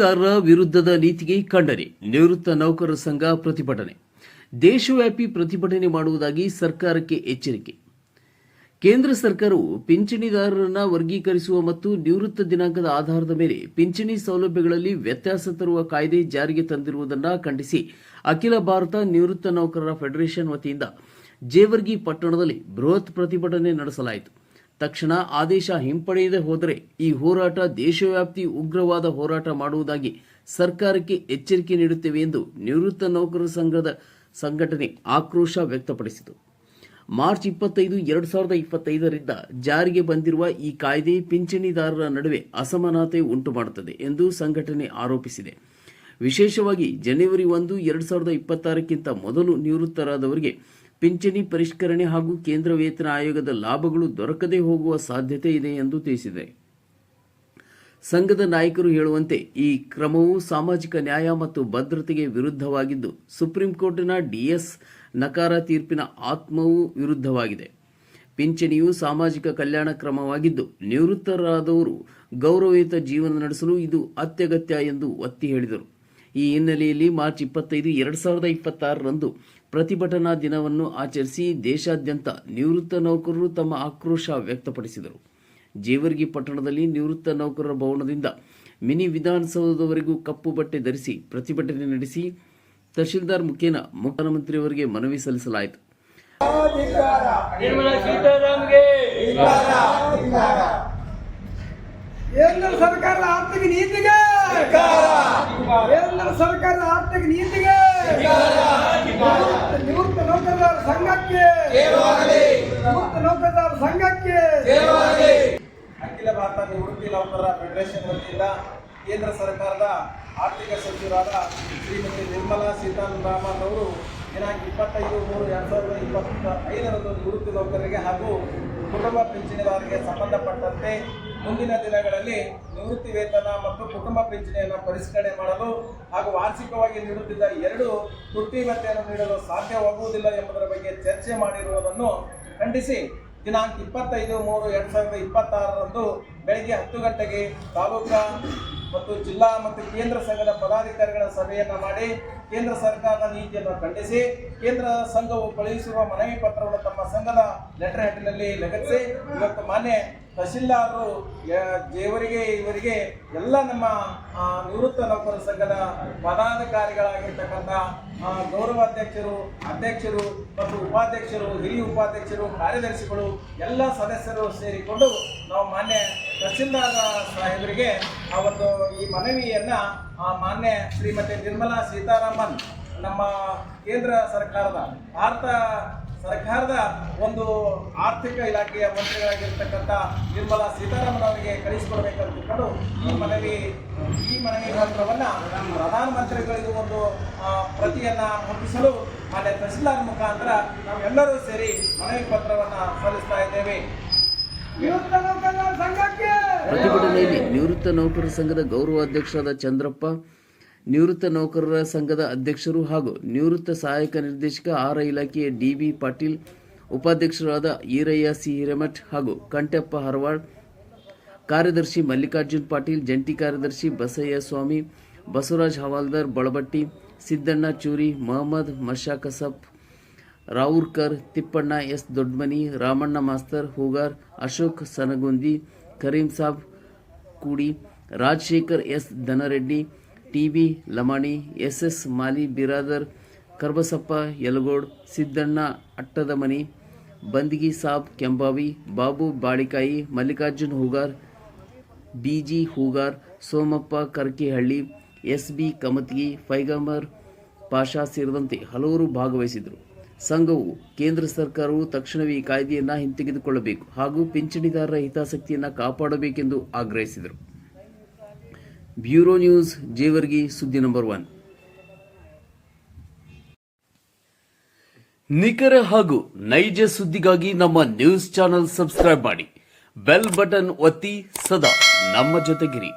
ಪಿಂಚಣಿದಾರರ ವಿರುದ್ಧದ ನೀತಿಗೆ ಖಂಡನೆ. ನಿವೃತ್ತ ನೌಕರರ ಸಂಘ ಪ್ರತಿಭಟನೆ. ದೇಶವ್ಯಾಪಿ ಪ್ರತಿಭಟನೆ ಮಾಡುವುದಾಗಿ ಸರ್ಕಾರಕ್ಕೆ ಎಚ್ಚರಿಕೆ. ಕೇಂದ್ರ ಸರ್ಕಾರವು ಪಿಂಚಣಿದಾರರನ್ನು ವರ್ಗೀಕರಿಸುವ ಮತ್ತು ನಿವೃತ್ತ ದಿನಾಂಕದ ಆಧಾರದ ಮೇಲೆ ಪಿಂಚಣಿ ಸೌಲಭ್ಯಗಳಲ್ಲಿ ವ್ಯತ್ಯಾಸ ತರುವ ಕಾಯ್ದೆ ಜಾರಿಗೆ ತಂದಿರುವುದನ್ನು ಖಂಡಿಸಿ ಅಖಿಲ ಭಾರತ ನಿವೃತ್ತ ನೌಕರರ ಫೆಡರೇಷನ್ ವತಿಯಿಂದ ಜೇವರ್ಗಿ ಪಟ್ಟಣದಲ್ಲಿ ಬೃಹತ್ ಪ್ರತಿಭಟನೆ ನಡೆಸಲಾಯಿತು. ತಕ್ಷಣ ಆದೇಶ ಹಿಂಪಡೆಯದೆ ಹೋದರೆ ಈ ಹೋರಾಟ ದೇಶವ್ಯಾಪಿ ಉಗ್ರವಾದ ಹೋರಾಟ ಮಾಡುವುದಾಗಿ ಸರ್ಕಾರಕ್ಕೆ ಎಚ್ಚರಿಕೆ ನೀಡುತ್ತೇವೆ ಎಂದು ನಿವೃತ್ತ ನೌಕರರ ಸಂಘದ ಸಂಘಟನೆ ಆಕ್ರೋಶ ವ್ಯಕ್ತಪಡಿಸಿತು. ಮಾರ್ಚ್ 25, 2025ರಿಂದ ಜಾರಿಗೆ ಬಂದಿರುವ ಈ ಕಾಯ್ದೆ ಪಿಂಚಣಿದಾರರ ನಡುವೆ ಅಸಮಾನತೆ ಉಂಟುಮಾಡುತ್ತದೆ ಎಂದು ಸಂಘಟನೆ ಆರೋಪಿಸಿದೆ. ವಿಶೇಷವಾಗಿ ಜನವರಿ 1, 2026ಕ್ಕಿಂತ ಮೊದಲು ನಿವೃತ್ತರಾದವರಿಗೆ ಪಿಂಚಣಿ ಪರಿಷ್ಕರಣೆ ಹಾಗೂ ಕೇಂದ್ರ ವೇತನ ಆಯೋಗದ ಲಾಭಗಳು ದೊರಕದೇ ಹೋಗುವ ಸಾಧ್ಯತೆ ಇದೆ ಎಂದು ತಿಳಿಸಿದೆ. ಸಂಘದ ನಾಯಕರು ಹೇಳುವಂತೆ ಈ ಕ್ರಮವು ಸಾಮಾಜಿಕ ನ್ಯಾಯ ಮತ್ತು ಭದ್ರತೆಗೆ ವಿರುದ್ಧವಾಗಿದ್ದು, ಸುಪ್ರೀಂ ಕೋರ್ಟ್ನ ಡಿಎಸ್ ನಕಾರ ತೀರ್ಪಿನ ಆತ್ಮವೂ ವಿರುದ್ಧವಾಗಿದೆ. ಪಿಂಚಣಿಯು ಸಾಮಾಜಿಕ ಕಲ್ಯಾಣ ಕ್ರಮವಾಗಿದ್ದು, ನಿವೃತ್ತರಾದವರು ಗೌರವಯುತ ಜೀವನ ನಡೆಸಲು ಇದು ಅತ್ಯಗತ್ಯ ಎಂದು ಒತ್ತಿ ಹೇಳಿದರು. ಈ ಹಿನ್ನೆಲೆಯಲ್ಲಿ ಮಾರ್ಚ್ 25, 2026ರಂದು ಪ್ರತಿಭಟನಾ ದಿನವನ್ನು ಆಚರಿಸಿ ದೇಶಾದ್ಯಂತ ನಿವೃತ್ತ ನೌಕರರು ತಮ್ಮ ಆಕ್ರೋಶ ವ್ಯಕ್ತಪಡಿಸಿದರು. ಜೇವರ್ಗಿ ಪಟ್ಟಣದಲ್ಲಿ ನಿವೃತ್ತ ನೌಕರರ ಭವನದಿಂದ ಮಿನಿ ವಿಧಾನಸೌಧದವರೆಗೂ ಕಪ್ಪು ಬಟ್ಟೆ ಧರಿಸಿ ಪ್ರತಿಭಟನೆ ನಡೆಸಿ ತಹಶೀಲ್ದಾರ್ ಮುಖೇನ ಮುಖ್ಯಮಂತ್ರಿಯವರಿಗೆ ಮನವಿ ಸಲ್ಲಿಸಲಾಯಿತು. ಕೇಂದ್ರ ಸರ್ಕಾರದ ಆರ್ಥಿಕ ನೀತಿಗೆ ನಿವೃತ್ತ ನೌಕರರ ಸಂಘಕ್ಕೆ ಅಖಿಲ ಭಾರತ ನಿವೃತ್ತಿ ನೌಕರರ ಫೆಡರೇಷನ್ ವತಿಯಿಂದ ಕೇಂದ್ರ ಸರ್ಕಾರದ ಆರ್ಥಿಕ ಸಚಿವರಾದ ಶ್ರೀಮತಿ ನಿರ್ಮಲಾ ಸೀತಾರಾಮನ್ ಅವರು ದಿನಾಂಕ 25/3/2025ರಂದು ನಿವೃತ್ತಿ ನೌಕರರಿಗೆ ಹಾಗೂ ಕುಟುಂಬ ಪಿಂಚಣಿದಾರರಿಗೆ ಸಂಬಂಧಪಟ್ಟಂತೆ ಮುಂದಿನ ದಿನಗಳಲ್ಲಿ ನಿವೃತ್ತಿ ವೇತನ ಮತ್ತು ಕುಟುಂಬ ಪಿಂಚಣಿಯನ್ನು ಪರಿಷ್ಕರಣೆ ಮಾಡಲು ಹಾಗೂ ವಾರ್ಷಿಕವಾಗಿ ನೀಡುತ್ತಿದ್ದ 2 ತುಟ್ಟಿ ಭತ್ಯೆಯನ್ನು ನೀಡಲು ಸಾಧ್ಯವಾಗುವುದಿಲ್ಲ ಎಂಬುದರ ಬಗ್ಗೆ ಚರ್ಚೆ ಮಾಡಿರುವುದನ್ನು ಖಂಡಿಸಿ ದಿನಾಂಕ 25/3/2026ರಂದು ಬೆಳಗ್ಗೆ 10 ಗಂಟೆಗೆ ತಾಲೂಕಾ ಮತ್ತು ಜಿಲ್ಲಾ ಮತ್ತು ಕೇಂದ್ರ ಸಂಘದ ಪದಾಧಿಕಾರಿಗಳ ಸಭೆಯನ್ನು ಮಾಡಿ ಕೇಂದ್ರ ಸರ್ಕಾರದ ನೀತಿಯನ್ನು ಖಂಡಿಸಿ ಕೇಂದ್ರ ಸಂಘವು ಕಳುಹಿಸಿರುವ ಮನವಿ ಪತ್ರವನ್ನು ತಮ್ಮ ಸಂಘದ ಲೆಟರ್ ಹೆಡ್ನಲ್ಲಿ ಲಗತ್ತಿಸಿ ಇವತ್ತು ಮಾನ್ಯ ತಹಶೀಲ್ದಾರರು ಇವರಿಗೆ ಎಲ್ಲ ನಮ್ಮ ನಿವೃತ್ತ ನೌಕರರ ಸಂಘದ ಪದಾಧಿಕಾರಿಗಳಾಗಿರ್ತಕ್ಕಂಥ ಗೌರವಾಧ್ಯಕ್ಷರು, ಅಧ್ಯಕ್ಷರು ಮತ್ತು ಉಪಾಧ್ಯಕ್ಷರು, ಹಿರಿಯ ಉಪಾಧ್ಯಕ್ಷರು, ಕಾರ್ಯದರ್ಶಿಗಳು ಎಲ್ಲ ಸದಸ್ಯರು ಸೇರಿಕೊಂಡು ನಾವು ಮಾನ್ಯ ತಹಶೀಲ್ದಾರ್ ಸಾಹೇಬರಿಗೆ ಅವತ್ತು ಈ ಮನವಿಯನ್ನು ಮಾನ್ಯ ಶ್ರೀಮತಿ ನಿರ್ಮಲಾ ಸೀತಾರಾಮನ್ ನಮ್ಮ ಕೇಂದ್ರ ಸರ್ಕಾರದ ಭಾರತ ಸರ್ಕಾರದ ಒಂದು ಆರ್ಥಿಕ ಇಲಾಖೆಯ ಮಂತ್ರಿಗಳಾಗಿರ್ತಕ್ಕಂಥ ನಿರ್ಮಲಾ ಸೀತಾರಾಮನ್ ಅವರಿಗೆ ಕಳಿಸಿಕೊಡಬೇಕಂತಕೊಂಡು ಈ ಮನವಿ ಪತ್ರವನ್ನು ಪ್ರಧಾನಮಂತ್ರಿಗಳಿಗೂ ಒಂದು ಪ್ರತಿಯನ್ನು ಮುಟ್ಟಿಸಲು ಮಾನ್ಯ ತಹಶೀಲ್ದಾರ್ ಮುಖಾಂತರ ನಾವೆಲ್ಲರೂ ಸೇರಿ ಮನವಿ ಪತ್ರವನ್ನು ಸಲ್ಲಿಸ್ತಾ ಇದ್ದೇವೆ. ಪ್ರತಿಭಟನೆಯಲ್ಲಿ ನಿವೃತ್ತ ನೌಕರರ ಸಂಘದ ಗೌರವಾಧ್ಯಕ್ಷರಾದ ಚಂದ್ರಪ್ಪ, ನಿವೃತ್ತ ನೌಕರರ ಸಂಘದ ಅಧ್ಯಕ್ಷರು ಹಾಗೂ ನಿವೃತ್ತ ಸಹಾಯಕ ನಿರ್ದೇಶಕ ಆಹಾರ ಇಲಾಖೆಯ ಡಿ.ಬಿ. ಪಾಟೀಲ್, ಉಪಾಧ್ಯಕ್ಷರಾದ ಈರಯ್ಯ ಸಿ. ಹಿರೇಮಠ್ ಹಾಗೂ ಕಂಟೆಪ್ಪ ಹರವಾಡ್, ಕಾರ್ಯದರ್ಶಿ ಮಲ್ಲಿಕಾರ್ಜುನ್ ಪಾಟೀಲ್, ಜಂಟಿ ಕಾರ್ಯದರ್ಶಿ ಬಸಯ್ಯ ಸ್ವಾಮಿ, ಬಸವರಾಜ್ ಹವಾಲ್ದಾರ್ Balabatti, Siddanna Churi, Mohammed Mashaksab, Ravoorkar, Tippanna S. Doddamani, Ramanna master Hugar, Ashok Sanagundi, Karim Sab Koodi, Rajashekhar S. Dhanareddy, T B. Lamani, S S. Mali Biradar, Karbasappa Yalagod, Siddanna Attadamani, Bandagi Sab Kembhavi, Babu Balikayi, Mallikarjun Hugar, B G. Hugar, Somappa Karkihalli, S B. Kamatgi, Paigambar Pasha ಸೇರಿದಂತೆ ಹಲವರು ಭಾಗವಹಿಸಿದರು. ಸಂಘವು ಕೇಂದ್ರ ಸರ್ಕಾರವು ತಕ್ಷಣವೇ ಈ ಕಾಯ್ದೆಯನ್ನು ಹಿಂತೆಗೆದುಕೊಳ್ಳಬೇಕು ಹಾಗೂ ಪಿಂಚಣಿದಾರರ ಹಿತಾಸಕ್ತಿಯನ್ನು ಕಾಪಾಡಬೇಕೆಂದು ಆಗ್ರಹಿಸಿದರು. ಬ್ಯೂರೋ ನ್ಯೂಸ್, ಜೇವರ್ಗಿ, ಸುದ್ದಿ ನಂಬರ್ 1. ನಿಖರ ಹಾಗೂ ನೈಜ ಸುದ್ದಿಗಾಗಿ ನಮ್ಮ ನ್ಯೂಸ್ ಚಾನೆಲ್ ಸಬ್ಸ್ಕ್ರೈಬ್ ಮಾಡಿ, ಬೆಲ್ ಬಟನ್ ಒತ್ತಿ ಸದಾ ನಮ್ಮ ಜೊತೆಗಿರಿ.